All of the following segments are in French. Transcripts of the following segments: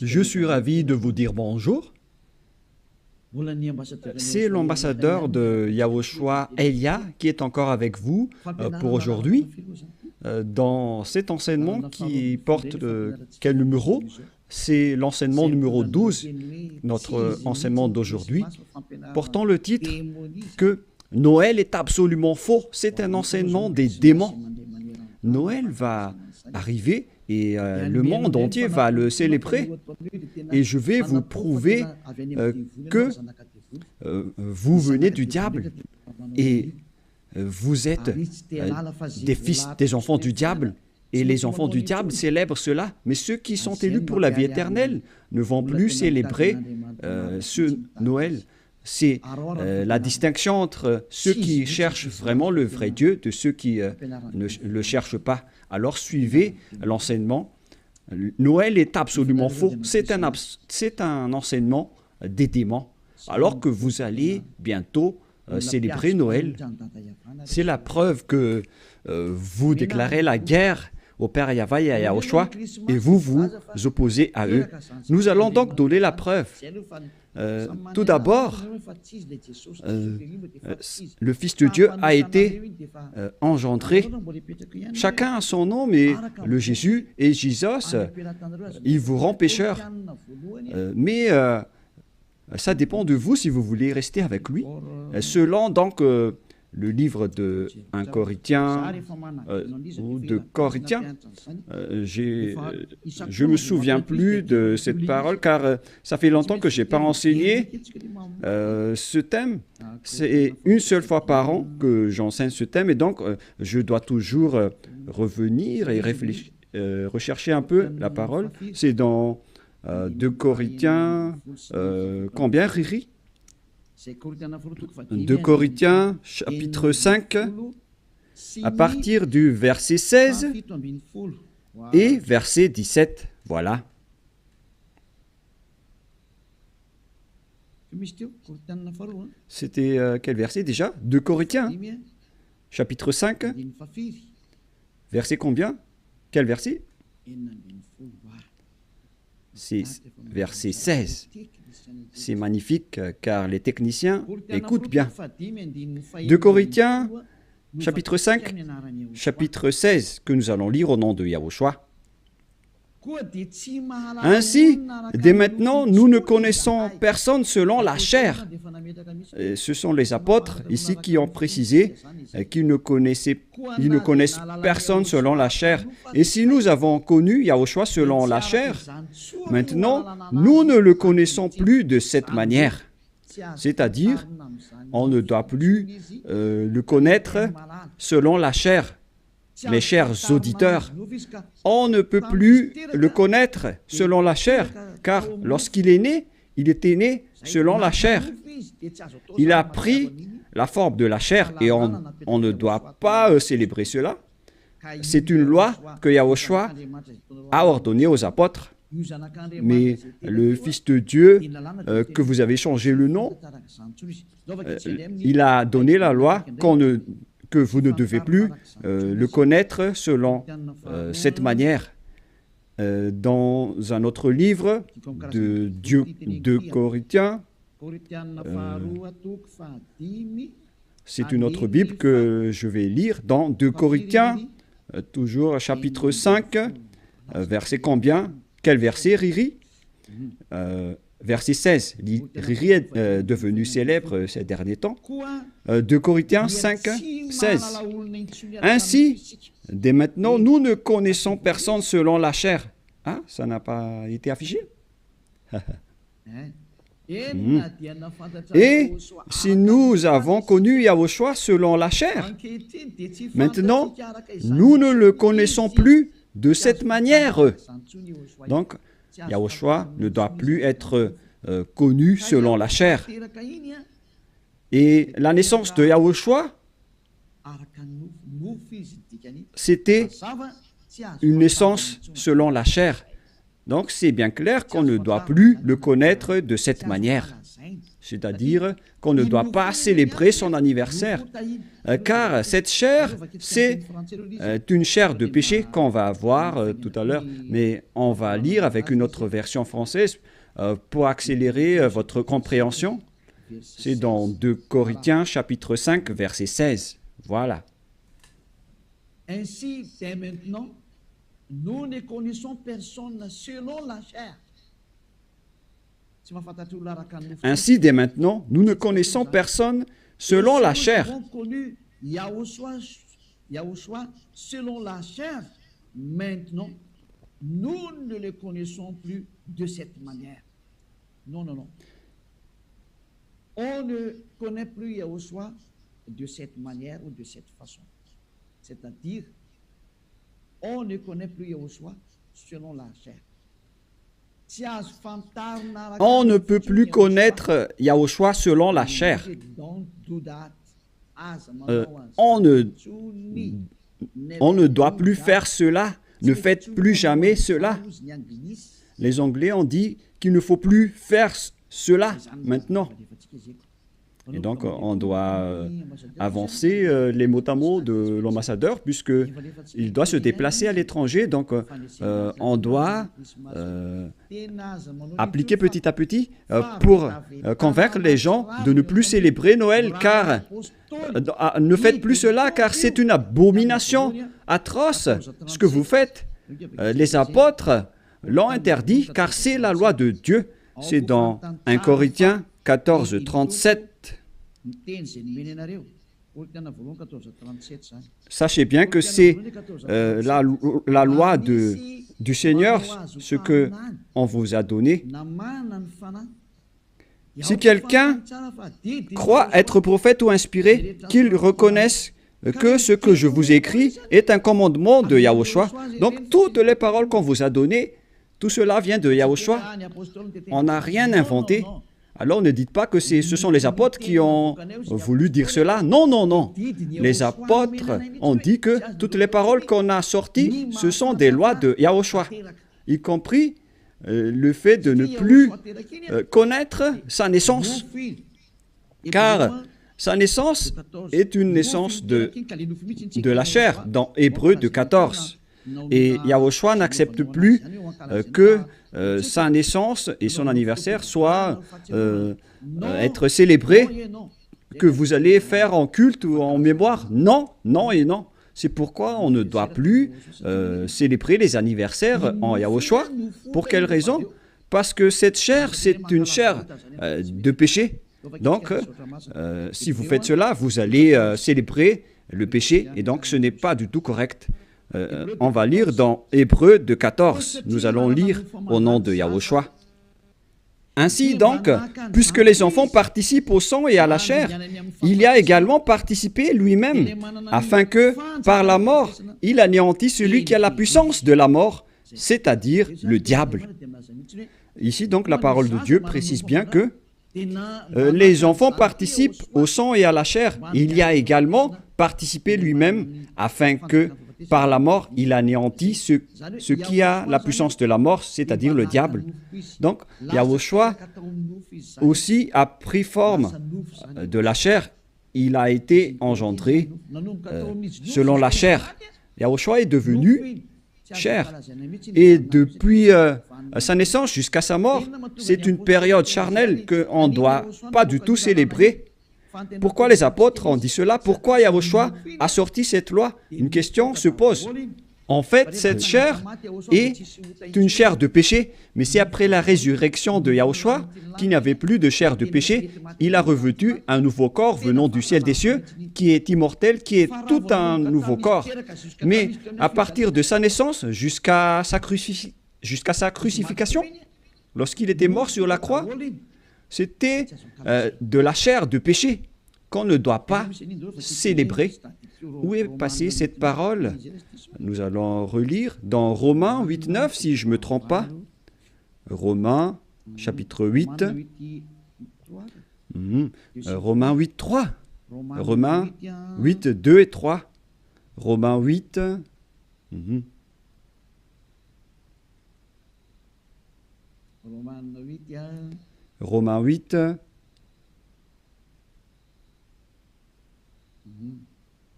Je suis ravi de vous dire bonjour. C'est l'ambassadeur de Yahushua, Elia, qui est encore avec vous pour aujourd'hui. Dans cet enseignement qui porte quel numéro? C'est l'enseignement numéro 12, notre enseignement d'aujourd'hui, portant le titre que Noël est absolument faux. C'est un enseignement des démons. Noël va arriver et le monde entier va le célébrer. Et je vais vous prouver que vous venez du diable et vous êtes des fils, des enfants du diable. Et les enfants du diable célèbrent cela. Mais ceux qui sont élus pour la vie éternelle ne vont plus célébrer ce Noël. C'est la distinction entre ceux qui cherchent vraiment le vrai Dieu de ceux qui ne le cherchent pas. Alors suivez l'enseignement. Noël est absolument faux. C'est un enseignement des démons. Alors que vous allez bientôt célébrer Noël, c'est la preuve que vous déclarez la guerre au Père Yahweh et à Yahushua, et vous vous opposez à eux. Nous allons donc donner la preuve. Tout d'abord, le Fils de Dieu a été engendré. Chacun a son nom, mais le Jésus et Jésus, il vous rend pécheur. Mais ça dépend de vous si vous voulez rester avec lui. Selon donc le livre de 1 Corinthiens ou de Corinthiens, je ne me souviens plus de cette parole car ça fait longtemps que je n'ai pas enseigné ce thème. C'est une seule fois par an que j'enseigne ce thème et donc je dois toujours revenir et réfléchir, rechercher un peu la parole. C'est dans 2 Corinthiens, combien, Riri? 2 Corinthiens, chapitre 5, à partir du verset 16 et verset 17. Voilà. C'était quel verset déjà? 2 Corinthiens, chapitre 5, verset combien? Quel verset? C'est verset 16. C'est magnifique car les techniciens écoutent bien. 2 Corinthiens, chapitre 5, chapitre 16, que nous allons lire au nom de Yahushua. Ainsi, dès maintenant, nous ne connaissons personne selon la chair. Et ce sont les apôtres ici qui ont précisé qu'ils ne connaissent personne selon la chair. Et si nous avons connu Yahushua selon la chair, maintenant, nous ne le connaissons plus de cette manière. C'est-à-dire, on ne doit plus le connaître selon la chair. Mes chers auditeurs, on ne peut plus le connaître selon la chair, car lorsqu'il est né, il était né selon la chair. Il a pris la forme de la chair et on ne doit pas célébrer cela. C'est une loi que Yahushua a ordonnée aux apôtres. Mais le Fils de Dieu, que vous avez changé le nom, il a donné la loi que vous ne devez plus le connaître selon cette manière. Dans un autre livre de Corinthiens, c'est une autre Bible que je vais lire, dans 2 Corinthiens, toujours chapitre 5, verset combien? Quel verset, Riri? Verset 16. Riri est devenu célèbre ces derniers temps. 2 Corinthiens 5, 16. Ainsi, dès maintenant, nous ne connaissons personne selon la chair. Ah, ça n'a pas été affiché? Et si nous avons connu Yahushua selon la chair, maintenant, nous ne le connaissons plus de cette manière. Donc, Yahushua ne doit plus être connu selon la chair. Et la naissance de Yahushua, c'était une naissance selon la chair. Donc c'est bien clair qu'on ne doit plus le connaître de cette manière. c'est-à-dire qu'on ne doit pas célébrer son anniversaire, car cette chair, c'est une chair de péché qu'on va voir tout à l'heure, mais on va lire avec une autre version française pour accélérer votre compréhension. C'est dans 2 Corinthiens chapitre 5, verset 16. Voilà. Ainsi, dès maintenant, nous ne connaissons personne selon la chair. Ainsi, dès maintenant, nous ne connaissons personne selon la chair. Nous avons connu Yahushua selon la chair. Maintenant, nous ne le connaissons plus de cette manière. Non, non, non. On ne connaît plus Yahushua de cette manière ou de cette façon. C'est-à-dire, on ne connaît plus Yahushua selon la chair. On ne peut plus connaître Yahushua selon la chair. On ne doit plus faire cela. Ne faites plus jamais cela. Les Anglais ont dit qu'il ne faut plus faire cela maintenant. Et donc, on doit avancer les mots à mots de l'ambassadeur, puisqu'il doit se déplacer à l'étranger. Donc, on doit appliquer petit à petit pour convaincre les gens de ne plus célébrer Noël, car ne faites plus cela, car c'est une abomination atroce ce que vous faites. Les apôtres l'ont interdit, car c'est la loi de Dieu. C'est dans 1 Corinthiens 14, 37. Sachez bien que c'est la loi du Seigneur, ce qu'on vous a donné. Si quelqu'un croit être prophète ou inspiré, qu'il reconnaisse que ce que je vous écris est un commandement de Yahushua. Donc, toutes les paroles qu'on vous a données, tout cela vient de Yahushua. On n'a rien inventé. Alors ne dites pas que ce sont les apôtres qui ont voulu dire cela. Non, non, non. Les apôtres ont dit que toutes les paroles qu'on a sorties, ce sont des lois de Yahushua, y compris le fait de ne plus connaître sa naissance. Car sa naissance est une naissance de la chair, dans Hébreux 2,14. Et Yahushua n'accepte plus que sa naissance et son anniversaire soient être célébrés, que vous allez faire en culte ou en mémoire. Non, non et non. C'est pourquoi on ne doit plus célébrer les anniversaires en Yahushua. Pour quelle raison? Parce que cette chair, c'est une chair de péché. Donc, si vous faites cela, vous allez célébrer le péché, et donc ce n'est pas du tout correct. On va lire dans Hébreux 2,14. Nous allons lire au nom de Yahushua. Ainsi donc, puisque les enfants participent au sang et à la chair, il y a également participé lui-même, afin que, par la mort, il anéantisse celui qui a la puissance de la mort, c'est-à-dire le diable. Ici donc, la parole de Dieu précise bien que les enfants participent au sang et à la chair. Il y a également participé lui-même, afin que, par la mort, il anéantit ce qui a la puissance de la mort, c'est-à-dire le diable. Donc, Yahushua aussi a pris forme de la chair. Il a été engendré selon la chair. Yahushua est devenu chair. Et depuis sa naissance jusqu'à sa mort, c'est une période charnelle qu'on ne doit pas du tout célébrer. Pourquoi les apôtres ont dit cela? Pourquoi Yahushua a sorti cette loi? Une question se pose. En fait, cette chair est une chair de péché, mais c'est après la résurrection de Yahushua qu'il n'y avait plus de chair de péché. Il a revêtu un nouveau corps venant du ciel des cieux, qui est immortel, qui est tout un nouveau corps. Mais à partir de sa naissance jusqu'à sa crucifixion, lorsqu'il était mort sur la croix, c'était de la chair de péché qu'on ne doit pas célébrer. Où est passée cette parole? Nous allons relire dans Romains 8,9, si je ne me trompe pas. Romains, chapitre 8. Romains 8,3. Romains 8, 2 et 3. Romains 8. Romains 8,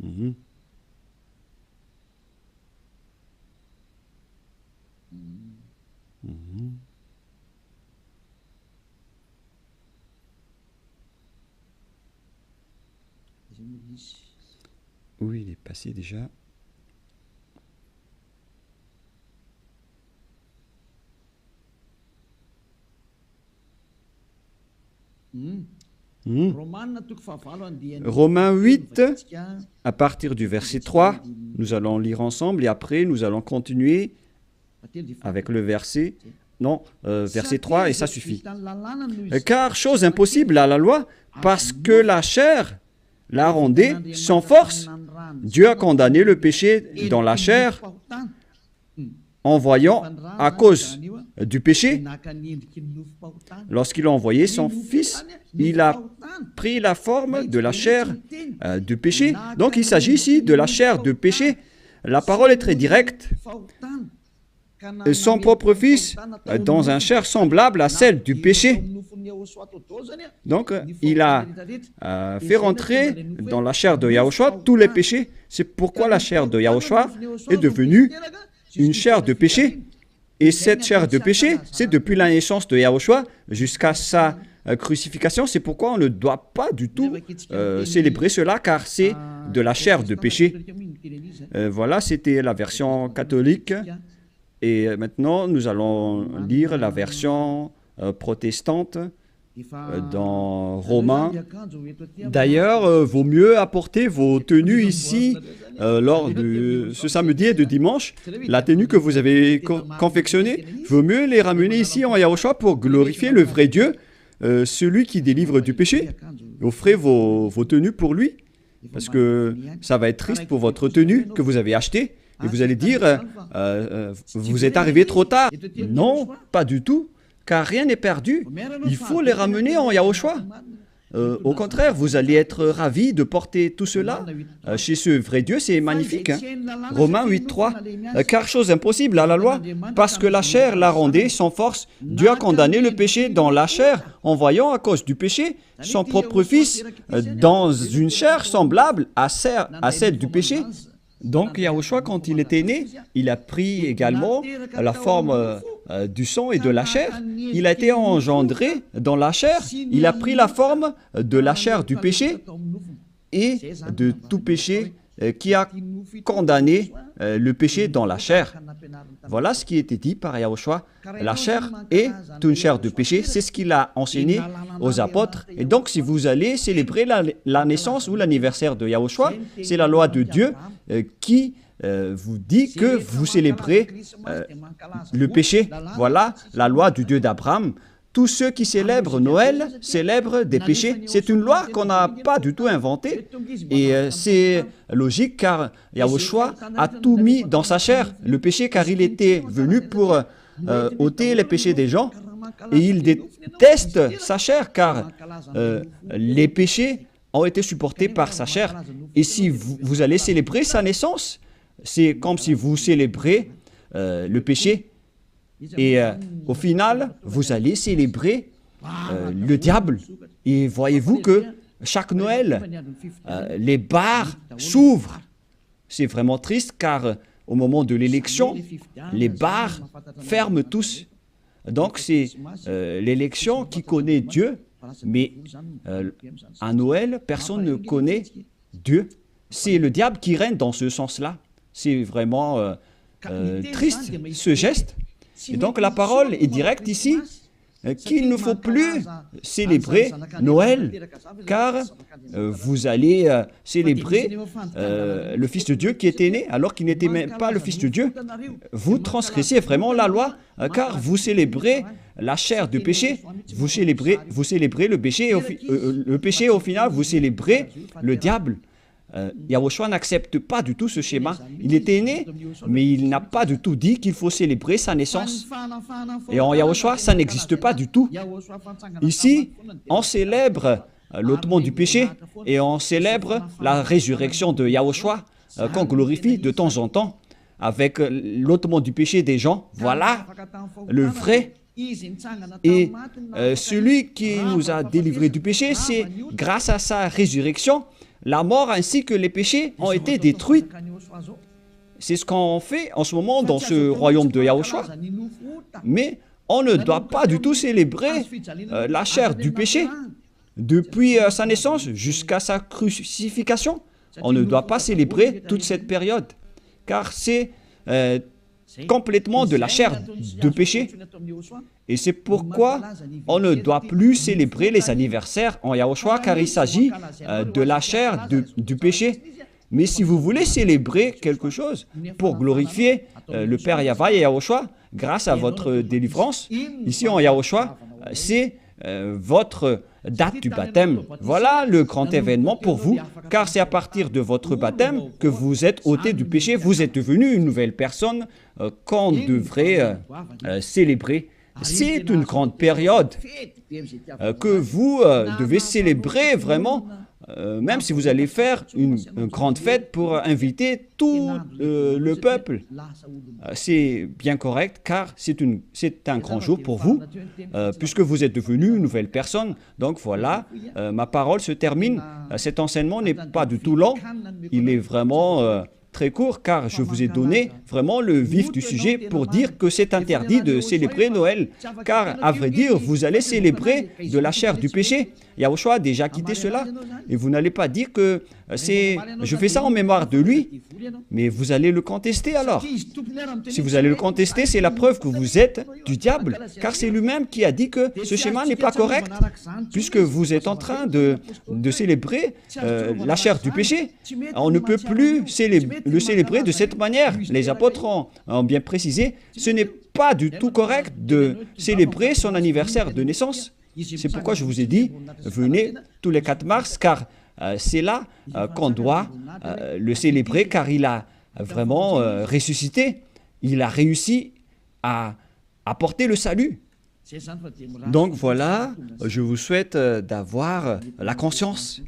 Mhm. Mhm. Où il est passé déjà? Mhm. Romains 8, à partir du verset 3, nous allons lire ensemble et après nous allons continuer avec le verset, non, verset 3 et ça suffit. Car chose impossible à la loi, parce que la chair la rendait sans force. Dieu a condamné le péché dans la chair en voyant, à cause du péché, lorsqu'il a envoyé son Fils, il a pris la forme de la chair du péché. Donc il s'agit ici de la chair de péché. La parole est très directe. Son propre Fils dans une chair semblable à celle du péché. Donc, il a fait rentrer dans la chair de Yahushua tous les péchés. C'est pourquoi la chair de Yahushua est devenue une chair de péché. Et cette chair de péché, c'est depuis la naissance de Yahushua jusqu'à sa crucifixion. C'est pourquoi on ne doit pas du tout célébrer cela, car c'est de la chair de péché. Voilà, c'était la version catholique. Et maintenant, nous allons lire la version protestante dans Romains. D'ailleurs, vaut mieux apporter vos tenues ici lors de ce samedi et de dimanche. La tenue que vous avez confectionnée, vaut mieux les ramener ici en Yahushua pour glorifier le vrai Dieu, celui qui délivre du péché. Offrez vos tenues pour lui, parce que ça va être triste pour votre tenue que vous avez achetée. Et vous allez dire, vous êtes arrivé trop tard. Non, pas du tout, car rien n'est perdu. Il faut les ramener en Yahushua. Au contraire, vous allez être ravis de porter tout cela chez ce vrai Dieu, c'est magnifique. Hein? Romains 8.3, car chose impossible à la loi, parce que la chair la rendait sans force. Dieu a condamné le péché dans la chair, en voyant à cause du péché son propre Fils dans une chair semblable à celle du péché. Donc, Yahushua, quand il était né, il a pris également la forme du sang et de la chair. Il a été engendré dans la chair. Il a pris la forme de la chair du péché et de tout péché qui a condamné le péché dans la chair. Voilà ce qui était dit par Yahushua. La chair est une chair de péché. C'est ce qu'il a enseigné aux apôtres. Et donc, si vous allez célébrer la naissance ou l'anniversaire de Yahushua, c'est la loi de Dieu qui vous dit que vous célébrez le péché. Voilà la loi du Dieu d'Abraham. Tous ceux qui célèbrent Noël célèbrent des péchés. C'est une loi qu'on n'a pas du tout inventée. Et c'est logique car Yahushua a tout mis dans sa chair, le péché, car il était venu pour ôter les péchés des gens. Et il déteste sa chair car les péchés ont été supportés par sa chair. Et si vous allez célébrer sa naissance, c'est comme si vous célébrez le péché. Et au final, vous allez célébrer le diable. Et voyez-vous que chaque Noël, les bars s'ouvrent. C'est vraiment triste car au moment de l'élection, les bars ferment tous. Donc c'est l'élection qui connaît Dieu, mais à Noël, personne ne connaît Dieu. C'est le diable qui règne dans ce sens-là. C'est vraiment triste, ce geste. Et donc la parole est directe ici, qu'il ne faut plus célébrer Noël, car vous allez célébrer le Fils de Dieu qui était né, alors qu'il n'était même pas le Fils de Dieu. Vous transgressez vraiment la loi, car vous célébrez la chair du péché, vous célébrez le péché, et au final, vous célébrez le diable. Yahushua n'accepte pas du tout ce schéma. Il était né, mais il n'a pas du tout dit qu'il faut célébrer sa naissance. Et en Yahushua, ça n'existe pas du tout. Ici, on célèbre l'ôtement du péché et on célèbre la résurrection de Yahushua qu'on glorifie de temps en temps avec l'ôtement du péché des gens. Voilà le vrai. Et celui qui nous a délivrés du péché, c'est grâce à sa résurrection. la mort ainsi que les péchés ont été détruits. C'est ce qu'on fait en ce moment dans ce royaume de Yahushua. Mais on ne doit pas du tout célébrer la chair du péché. Depuis sa naissance jusqu'à sa crucifixion, on ne doit pas célébrer toute cette période, car c'est complètement de la chair de péché. Et c'est pourquoi on ne doit plus célébrer les anniversaires en Yahushua, car il s'agit de la chair du péché. Mais si vous voulez célébrer quelque chose pour glorifier le Père Yahva et Yahushua, grâce à votre délivrance, ici en Yahushua, c'est votre date du baptême. Voilà le grand événement pour vous, car c'est à partir de votre baptême que vous êtes ôté du péché, vous êtes devenu une nouvelle personne qu'on devrait célébrer. C'est une grande période que vous devez célébrer vraiment, même si vous allez faire une grande fête pour inviter tout le peuple. C'est bien correct, car c'est un grand jour pour vous, puisque vous êtes devenu une nouvelle personne. Donc voilà, ma parole se termine. Cet enseignement n'est pas du tout long, il est vraiment très court, car je vous ai donné vraiment le vif du sujet pour dire que c'est interdit de célébrer Noël, car à vrai dire, vous allez célébrer de la chair du péché. Yahushua a déjà quitté cela, et vous n'allez pas dire que je fais ça en mémoire de lui, mais vous allez le contester alors. Si vous allez le contester, c'est la preuve que vous êtes du diable, car c'est lui-même qui a dit que ce schéma n'est pas correct, puisque vous êtes en train de célébrer la chair du péché. On ne peut plus le célébrer de cette manière. Les apôtres ont bien précisé, ce n'est pas du tout correct de célébrer son anniversaire de naissance. C'est pourquoi je vous ai dit, venez tous les 4 mars, car c'est là qu'on doit le célébrer, car il a vraiment ressuscité. Il a réussi à apporter le salut. Donc voilà, je vous souhaite d'avoir la conscience.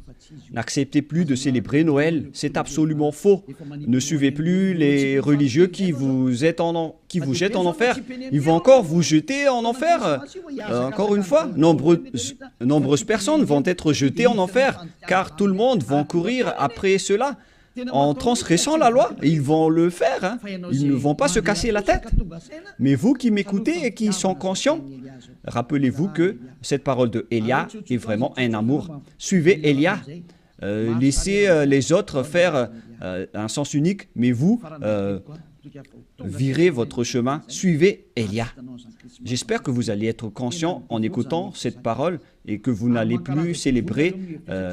N'acceptez plus de célébrer Noël, c'est absolument faux. Ne suivez plus les religieux qui vous jettent en enfer. Ils vont encore vous jeter en enfer. Encore une fois, nombreuses personnes vont être jetées en enfer, car tout le monde va courir après cela. En transgressant la loi, ils vont le faire, hein. Ils ne vont pas se casser la tête. Mais vous qui m'écoutez et qui sont conscients, rappelez-vous que cette parole de Élia est vraiment un amour. Suivez Élia, laissez les autres faire un sens unique, mais vous, virez votre chemin, suivez Élia. J'espère que vous allez être conscient en écoutant cette parole et que vous n'allez plus célébrer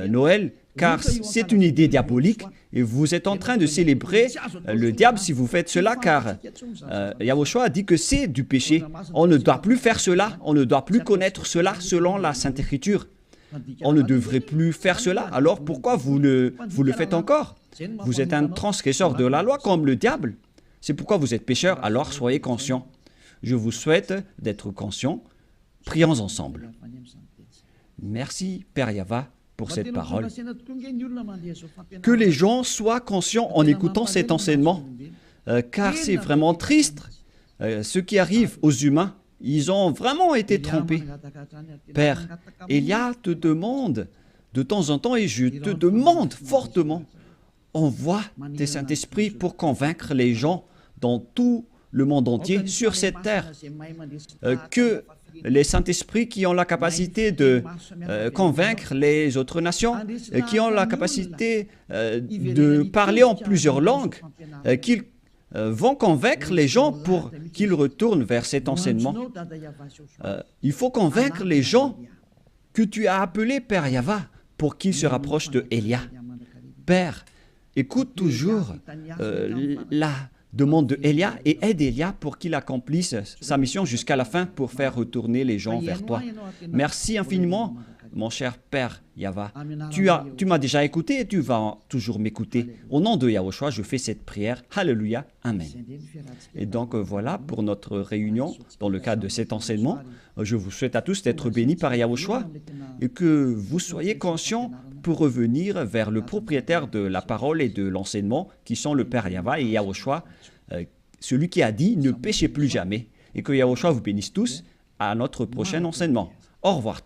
Noël, car c'est une idée diabolique et vous êtes en train de célébrer le diable si vous faites cela, car Yahushua a dit que c'est du péché. On ne doit plus faire cela, on ne doit plus connaître cela selon la Sainte Écriture. On ne devrait plus faire cela, alors pourquoi vous le faites encore? Vous êtes un transgresseur de la loi comme le diable. C'est pourquoi vous êtes pécheur, alors soyez conscients. Je vous souhaite d'être conscients. Prions ensemble. Merci, Père Yahva, pour cette parole. Que les gens soient conscients en écoutant cet enseignement, car c'est vraiment triste ce qui arrive aux humains. Ils ont vraiment été trompés. Père, Élia te demande de temps en temps, et je te demande fortement, envoie tes Saint-Esprit pour convaincre les gens dans tout le monde entier, sur cette terre, que les Saint-Esprits qui ont la capacité de convaincre les autres nations, qui ont la capacité de parler en plusieurs langues, qu'ils vont convaincre les gens pour qu'ils retournent vers cet enseignement. Il faut convaincre les gens que tu as appelés Père Yahva pour qu'ils se rapprochent de Élia. Père, écoute toujours la demande de Élia et aide Élia pour qu'il accomplisse sa mission jusqu'à la fin pour faire retourner les gens vers toi. Merci infiniment, mon cher Père Yahva. Tu m'as déjà écouté et tu vas toujours m'écouter. Au nom de Yahushua, je fais cette prière. Alléluia. Amen. Et donc voilà pour notre réunion dans le cadre de cet enseignement. Je vous souhaite à tous d'être bénis par Yahushua et que vous soyez conscients pour revenir vers le propriétaire de la parole et de l'enseignement qui sont le Père Yahva et Yahushua, celui qui a dit « Ne péchez plus jamais » et que Yahushua vous bénisse tous à notre prochain enseignement. Au revoir.